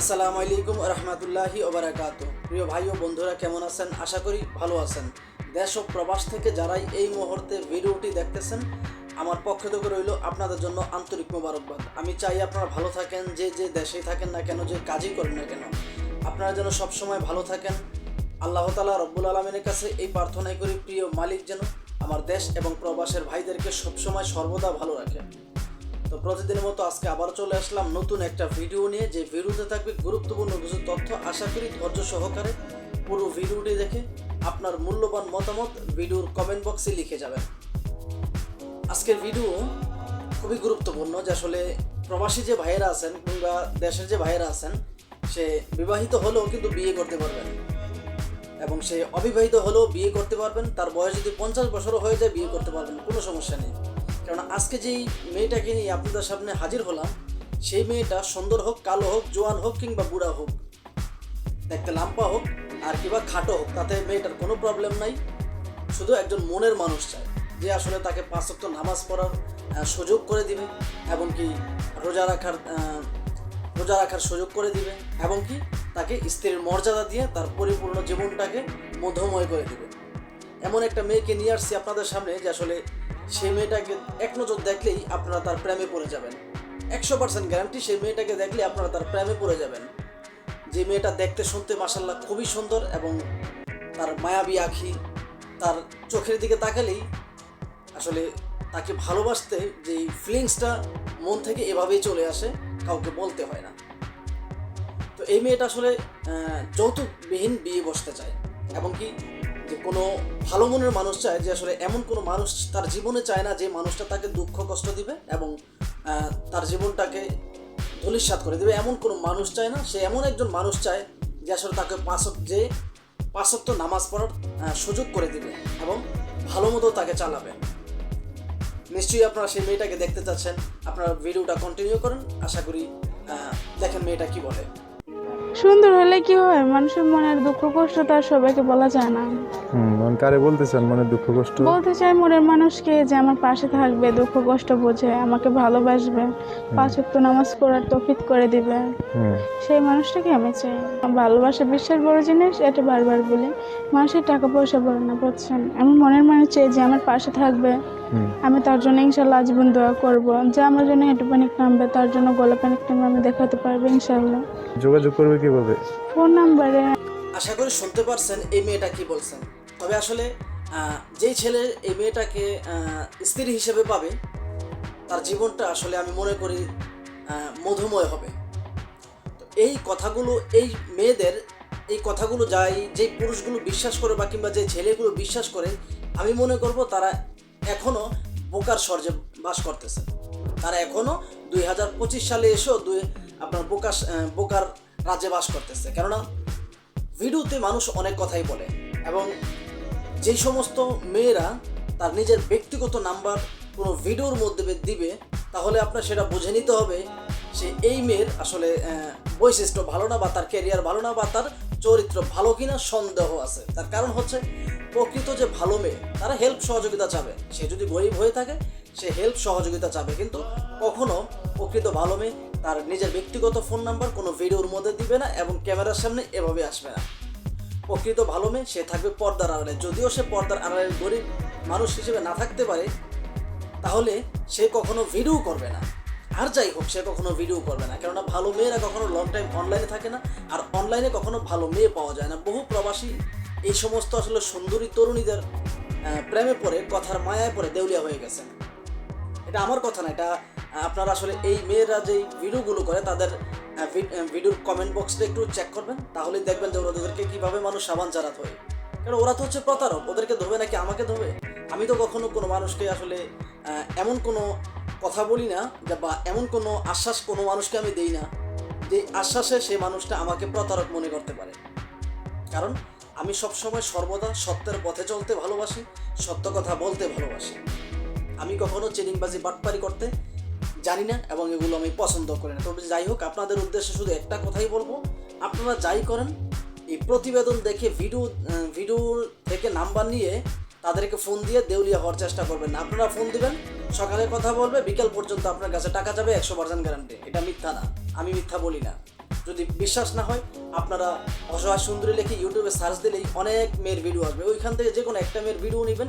আসসালামু আলাইকুম রহমতুল্লাহি ওবারাকাতু। প্রিয় ভাই ও বন্ধুরা, কেমন আছেন? আশা করি ভালো আছেন। দেশ ও প্রবাস থেকে যারাই এই মুহূর্তে ভিডিওটি দেখতেছেন, আমার পক্ষ থেকে রইল আপনাদের জন্য আন্তরিক মোবারকবাদ। আমি চাই আপনারা ভালো থাকেন, যে যে দেশেই থাকেন না কেন, যে কাজই করেন না কেন, আপনারা যেন সবসময় ভালো থাকেন। আল্লাহ তাআলা রব্বুল আলামিনের কাছে এই প্রার্থনাই করি, প্রিয় মালিক যেন আমার দেশ এবং প্রবাসের ভাইদেরকে সবসময় সর্বদা ভালো রাখে। তো প্রতিদিনের মতো আজকে আবার চলে আসলাম নতুন একটা ভিডিও নিয়ে, যে ভিডিওতে থাকবে গুরুত্বপূর্ণ কিছু তথ্য। আশা করি ধৈর্য সহকারে পুরো ভিডিওটি দেখে আপনার মূল্যবান মতামত ভিডিওর কমেন্ট বক্সে লিখে যাবেন। আজকের ভিডিও খুবই গুরুত্বপূর্ণ, যে আসলে প্রবাসী যে ভাইয়েরা আছেন কিংবা দেশের যে ভাইয়েরা আছেন, সে বিবাহিত হলেও কিন্তু বিয়ে করতে পারবেন, এবং সে অবিবাহিত হলেও বিয়ে করতে পারবেন। তার বয়স যদি 50 বছরও হয়ে যায় বিয়ে করতে পারবেন, কোনো সমস্যা নেই। কারণ আজকে যেই মেয়েটাকে নিয়ে আপনাদের সামনে হাজির হলাম, সেই মেয়েটা সুন্দর হোক, কালো হোক, জোয়ান হোক কিংবা বুড়া হোক, দেখতে লাম্পা হোক আর কিংবা খাটো হোক, তাতে মেয়েটার কোনো প্রবলেম নাই। শুধু একজন মনের মানুষ চায়, যে আসলে তাকে 5 ওয়াক্ত নামাজ পড়ার সুযোগ করে দিবে, এবং কি রোজা রাখার সুযোগ করে দিবে, এবং কি তাকে স্ত্রীর মর্যাদা দিয়ে তার পরিপূর্ণ জীবনটাকে মধুময় করে দিবে। এমন একটা মেয়েকে নিয়ে আসছি আপনাদের সামনে, যে আসলে সেই মেয়েটাকে এক নজর দেখলেই আপনারা তার প্রেমে পড়ে যাবেন। 100% গ্যারান্টি, সেই মেয়েটাকে দেখলে আপনারা তার প্রেমে পড়ে যাবেন। যে মেয়েটা দেখতে শুনতে মাশাআল্লাহ খুবই সুন্দর, এবং তার মায়াবী আঁখি, তার চোখের দিকে তাকালেই আসলে তাকে ভালোবাসতে যে ফিলিংসটা মন থেকে এভাবেই চলে আসে, কাউকে বলতে হয় না। তো এই মেয়েটা আসলে যৌতুকবিহীন বিয়ে বসতে চায়, এবং কি যে কোনো ভালো মনের মানুষ চায়, যে আসলে এমন কোনো মানুষ তার জীবনে চায় না যে মানুষটা তাকে দুঃখ কষ্ট দিবে এবং তার জীবনটাকে ধূলিসাৎ করে দেবে, এমন কোনো মানুষ চায় না। সে এমন একজন মানুষ চায় যে আসলে তাকে 5 ওয়াক্ত নামাজ পড়ার সুযোগ করে দিবে এবং ভালো মতো তাকে চালাবে। নিশ্চয়ই আপনারা সেই মেয়েটাকে দেখতে চাচ্ছেন, আপনারা ভিডিওটা কন্টিনিউ করেন। আশা করি দেখেন মেয়েটা কি বলে। সুন্দর হলে কি হয়, মানুষের মনের দুঃখ কষ্ট তার সবাইকে বলা যায় না। কারে বলতেছেন মনের দুঃখ কষ্ট? বলতে চাই মনের মানুষকে, যে আমার পাশে থাকবে, দুঃখ কষ্ট বোঝে, আমাকে ভালোবাসবে, 5 ওয়াক্ত নামাজ পড়ার তৌফিক করে দিবে, সেই মানুষটাকে আমি চাই। ভালোবাসা বিশ্বাস বড় জিনিস, এটা বারবার বলি। মানুষের টাকা পয়সা বড় না, বুঝছেন? আমি মনের মানুষ চাই যে আমার পাশে থাকবে, আমি তার জন্য ইনশাল্লাহ আজীবন দোয়া করবো, যে আমার জন্য হেঁটু পানিক নামবে, তার জন্য গলা পানিক নামবে, আমি দেখাতে পারবো ইনশাল্লাহ। যোগাযোগ করবে কিভাবে? ফোন নাম্বারে। আশা করি শুনতে পারছেন এই মেয়েটা কি বলছেন। তবে আসলে যেই ছেলে এই মেয়েটাকে স্ত্রী হিসেবে পাবে, তার জীবনটা আসলে আমি মনে করি মধুময় হবে। তো এই কথাগুলো, এই মেয়েদের এই কথাগুলো যেই পুরুষগুলো বিশ্বাস করে বা কিংবা যে ছেলেগুলো বিশ্বাস করে, আমি মনে করব তারা এখনও বোকার স্বর্গে বাস করতেছে। তারা এখনও 2025 সালে এসেও আপনার বোকার রাজ্যে বাস করতেছে। কেননা ভিডিওতে মানুষ অনেক কথাই বলে, এবং যেই সমস্ত মেয়েরা তার নিজের ব্যক্তিগত নাম্বার কোনো ভিডিওর মধ্যে দিবে, তাহলে আপনার সেটা বুঝে নিতে হবে সে এই মেয়ের আসলে বৈশিষ্ট্য ভালো না, বা তার ক্যারিয়ার ভালো না, বা তার চরিত্র ভালো কিনা সন্দেহ আছে। তার কারণ হচ্ছে, প্রকৃত যে ভালো মেয়ে তারা হেল্প সহযোগিতা চাবে। সে যদি গরিব হয়ে থাকে সে হেল্প সহযোগিতা চাবে, কিন্তু কখনো প্রকৃত ভালো মেয়ে তার নিজের ব্যক্তিগত ফোন নাম্বার কোনো ভিডিওর মধ্যে দিবে না, এবং ক্যামেরার সামনে এভাবে আসবে না। প্রকৃত ভালো মেয়ে সে থাকবে পর্দার আড়ালে। যদিও সে পর্দার আড়ালে গরিব মানুষ হিসেবে না থাকতে পারে, তাহলে সে কখনো ভিডিও করবে না। আর যাই হোক, সে কখনো ভিডিও করবে না, কেননা ভালো মেয়েরা কখনো লং টাইম অনলাইনে থাকে না, আর অনলাইনে কখনো ভালো মেয়ে পাওয়া যায় না। বহু প্রবাসী এই সমস্ত আসলে সুন্দরী তরুণীদের প্রেমে পড়ে, কথার মায়ায় পড়ে দেউলিয়া হয়ে গেছে। এটা আমার কথা না, এটা আপনারা আসলে এই মেয়েরা যেই ভিডিওগুলো করে তাদের ভিডিওর কমেন্ট বক্সটা একটু চেক করবেন, তাহলেই দেখবেন যে ওদেরকে কীভাবে মানুষ সাবান চালাতে হয়। কারণ ওরা তো হচ্ছে প্রতারক, ওদেরকে ধোবে নাকি আমাকে ধোবে? আমি তো কখনো কোনো মানুষকে আসলে এমন কোনো কথা বলি না, বা এমন কোনো আশ্বাস কোনো মানুষকে আমি দিই না যে আশ্বাসে সেই মানুষটা আমাকে প্রতারক মনে করতে পারে। কারণ আমি সবসময় সর্বদা সত্যের পথে চলতে ভালোবাসি, সত্য কথা বলতে ভালোবাসি। আমি কখনো চিটিংবাজি বাটপারি করতে জানি না, এবং এগুলো আমি পছন্দ করি না। তবে যাই হোক, আপনাদের উদ্দেশ্যে শুধু একটা কথাই বলবো, আপনারা যাই করেন এই প্রতিবেদন দেখে ভিডিও থেকে নাম্বার নিয়ে তাদেরকে ফোন দিয়ে দেউলিয়া হওয়ার চেষ্টা করবেন না। আপনারা ফোন দিবেন, সকালে কথা বলবে, বিকেল পর্যন্ত আপনার কাছে টাকা যাবে, 100% গ্যারান্টি। এটা মিথ্যা না, আমি মিথ্যা বলি না। যদি বিশ্বাস না হয় আপনারা অসহায় সুন্দরী লিখে ইউটিউবে সার্চ দিলেই অনেক মেয়ের ভিডিও আসবে, ওইখান থেকে যে কোনো একটা মেয়ের ভিডিও নেবেন,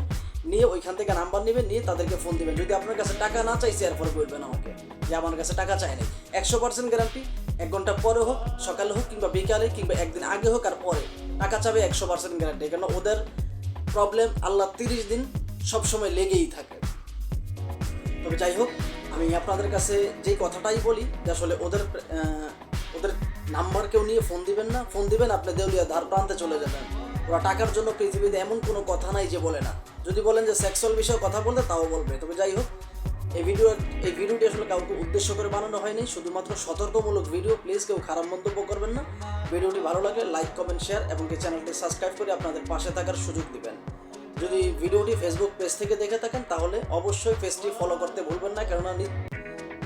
নিয়ে ওইখান থেকে নাম্বার নেবেন, নিয়ে তাদেরকে ফোন দিবেন। যদি আপনার কাছে টাকা না চাইছে এরপরে বলবেন আমাকে যে আমার কাছে টাকা চাই নাই। 100% গ্যারান্টি, 1 ঘন্টা পরে হোক, সকালে হোক, কিংবা বিকালে, কিংবা একদিন আগে হোক, আর পরে টাকা চাবে 100% গ্যারান্টি। কারণ ওদের প্রবলেম আল্লাহ 30 দিন সবসময় লেগেই থাকে। তবে যাই হোক, আমি আপনাদের কাছে যেই কথাটাই বলি যে আসলে ওদের নাম্বার কেউ নিয়ে ফোন দিবেন না। ফোন দিবেন আপনি দেউলিয়া ধার প্রান্তে চলে যাবেন। ওরা টাকার জন্য পৃথিবীতে এমন কোনো কথা নাই যে বলে না। যদি বলেন যে সেক্সুয়াল বিষয়ে কথা বলতে, তাও বলবে। তবে যাই হোক, এই ভিডিওটি আসলে কাউকে উদ্দেশ্য করে বানানো হয়নি, শুধুমাত্র সতর্কমূলক ভিডিও। প্লিজ কেউ খারাপ মন্তব্য করবেন না। ভিডিওটি ভালো লাগলে লাইক, কমেন্ট, শেয়ার এবং চ্যানেলটি সাবস্ক্রাইব করে আপনাদের পাশে থাকার সুযোগ দিবেন। যদি ভিডিওটি ফেসবুক পেজ থেকে দেখে থাকেন তাহলে অবশ্যই পেজটি ফলো করতে ভুলবেন না, কেননা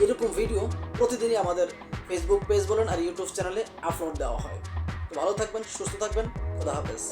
এরকম ভিডিও প্রতিদিনই আমাদের ফেসবুক পেজ বলেন আর ইউটিউব চ্যানেলে আপলোড দেওয়া হয়। তো ভালো থাকবেন, সুস্থ থাকবেন, খোদা হাফেজ।